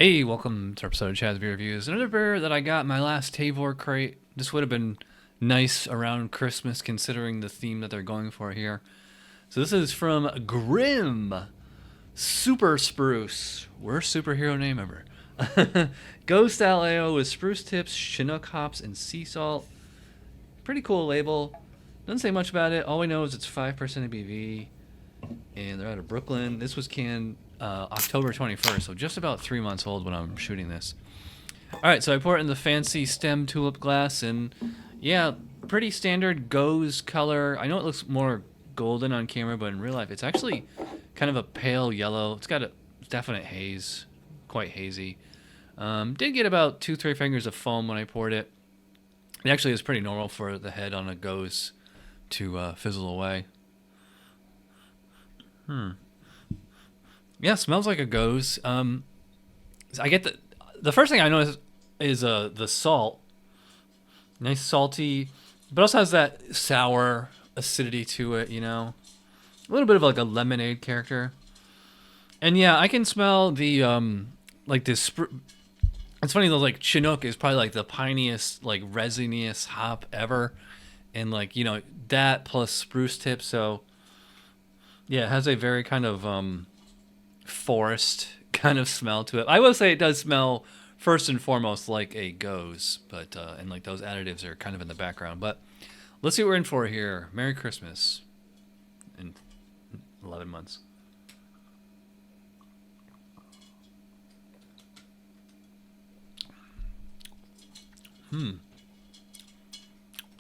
Hey, welcome to our episode of Chad's Beer Reviews. Another beer that I got in my last 𝗕𝗏𝗟 crate. This would have been nice around Christmas considering the theme that they're going for here. So this is from Grimm Super Spruce. Worst superhero name ever. gose style ale with spruce tips, Chinook hops, and sea salt. Pretty cool label. Doesn't say much about it. All we know is it's 5% ABV. And they're out of Brooklyn. This was canned October 21st, so just about 3 months old when I'm shooting this. Alright, so I pour it in the fancy stem tulip glass, and yeah, pretty standard gose color. I know it looks more golden on camera, but in real life it's actually kind of a pale yellow. It's got a definite haze, quite hazy. Did get about 2-3 fingers of foam when I poured it. It actually is pretty normal for the head on a gose to fizzle away. Yeah, smells like a gose. I get the first thing I notice is the salt. Nice salty, but also has that sour acidity to it, you know. A little bit of like a lemonade character. And yeah, I can smell the like this it's funny though, like Chinook is probably like the piniest, like resiniest hop ever. And like, you know, that plus spruce tip, so yeah, it has a very kind of forest kind of smell to it. I will say it does smell first and foremost like a gose, but and like those additives are kind of in the background. But let's see what we're in for here. Merry Christmas in 11 months.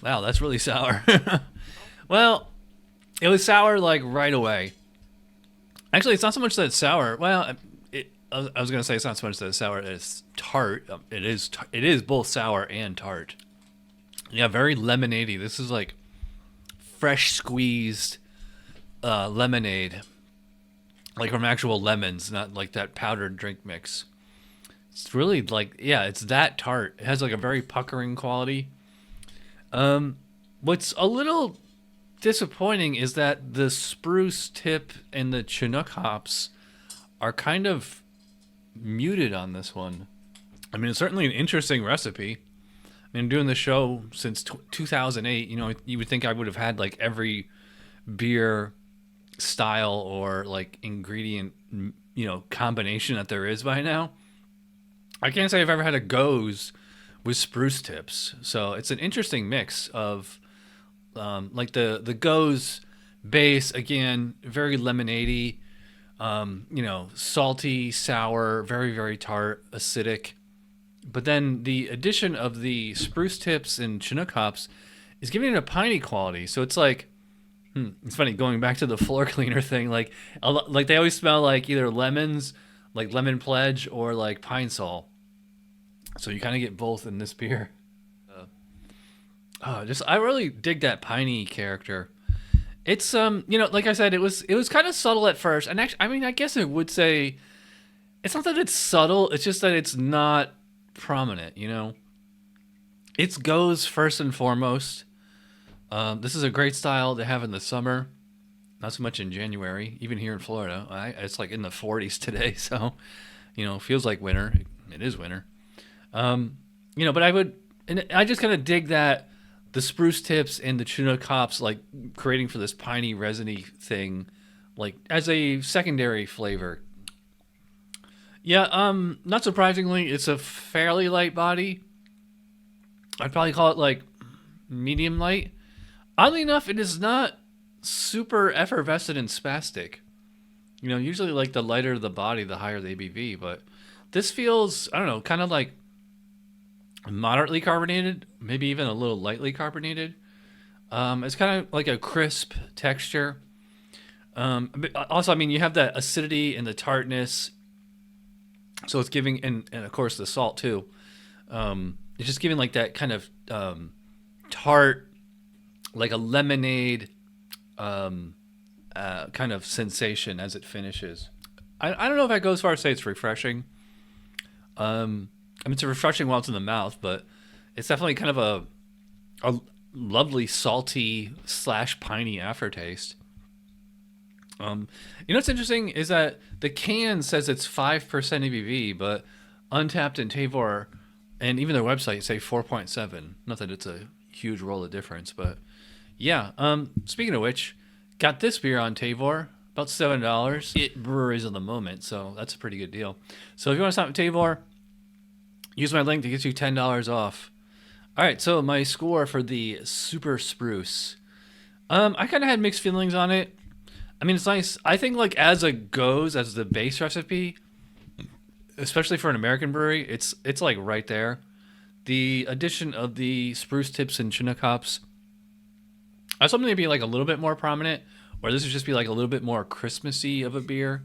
Wow, that's really sour. Well, it was sour like right away. Actually, it's not so much that it's sour. Well, I was gonna say it's not so much that it's sour. It's tart. It is both sour and tart. Yeah, very lemonadey. This is like fresh squeezed lemonade, like from actual lemons, not like that powdered drink mix. It's really like, yeah, it's that tart. It has like a very puckering quality. What's a little disappointing is that the spruce tip and the Chinook hops are kind of muted on this one. I mean, it's certainly an interesting recipe. I mean, I'm doing the show since 2008. You know, you would think I would have had like every beer style or like ingredient, you know, combination that there is by now. I can't say I've ever had a gose with spruce tips. So it's an interesting mix of like the gose base, again, very lemonadey, you know, salty, sour, very, very tart, acidic. But then the addition of the spruce tips and Chinook hops is giving it a piney quality. So it's like, it's funny going back to the floor cleaner thing. Like they always smell like either lemons, like lemon pledge, or like pine sol. So you kind of get both in this beer. I really dig that piney character. It's you know, like I said, it was kind of subtle at first, and actually, I mean, I guess I would say it's not that it's subtle. It's just that it's not prominent. You know, it's gose first and foremost. This is a great style to have in the summer, not so much in January. Even here in Florida, it's like in the 40s today, so you know, feels like winter. It is winter. You know, but I just kind of dig that the spruce tips and the Chinook hops, like creating for this piney, resiny thing, like as a secondary flavor. Yeah, not surprisingly, it's a fairly light body. I'd probably call it like medium light. Oddly enough, it is not super effervescent and spastic. You know, usually like the lighter the body, the higher the ABV, but this feels, I don't know, kind of like moderately carbonated, maybe even a little lightly carbonated. It's kind of like a crisp texture. But also, I mean, you have that acidity and the tartness, so it's giving, and of course the salt too. It's just giving like that kind of tart, like a lemonade kind of sensation as it finishes. I don't know if I go as far as say it's refreshing. I mean, it's refreshing while it's in the mouth, but it's definitely kind of a lovely salty / piney aftertaste. You know what's interesting is that the can says it's 5% ABV, but Untapped and 𝗕𝗄r, and even their website say 4.7. Not that it's a huge world of difference, but yeah. Speaking of which, got this beer on 𝗕𝗄r, about $7 at breweries at the moment, so that's a pretty good deal. So if you want to stop at 𝗕𝗄r, use my link to get you $10 off. All right, so my score for the Super Spruce. I kind of had mixed feelings on it. I mean, it's nice. I think like as a goes, as the base recipe, especially for an American brewery, it's like right there. The addition of the spruce tips and Chinook hops, I was hoping they'd be like a little bit more prominent, or this would just be like a little bit more Christmassy of a beer.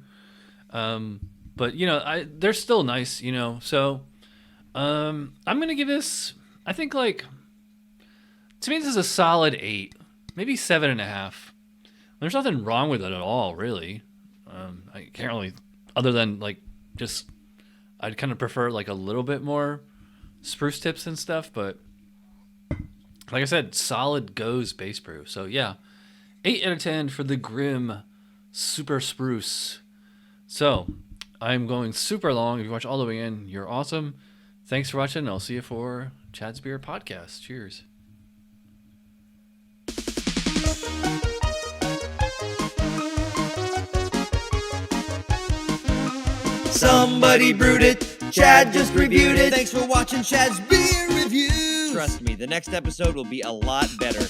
But you know, they're still nice, you know. So I'm gonna give this. I think like to me this is a solid 8, maybe 7.5. There's nothing wrong with it at all, really. I can't really, other than like just I'd kind of prefer like a little bit more spruce tips and stuff, but like I said, solid goes base brew. So yeah, 8 out of 10 for the Grimm Super Spruce. So I'm going super long. If you watch all the way in, you're awesome. Thanks for watching. I'll see you for Chad's Beer Podcast. Cheers. Somebody brewed it, Chad just reviewed it. Thanks for watching Chad's Beer Reviews. Trust me, the next episode will be a lot better.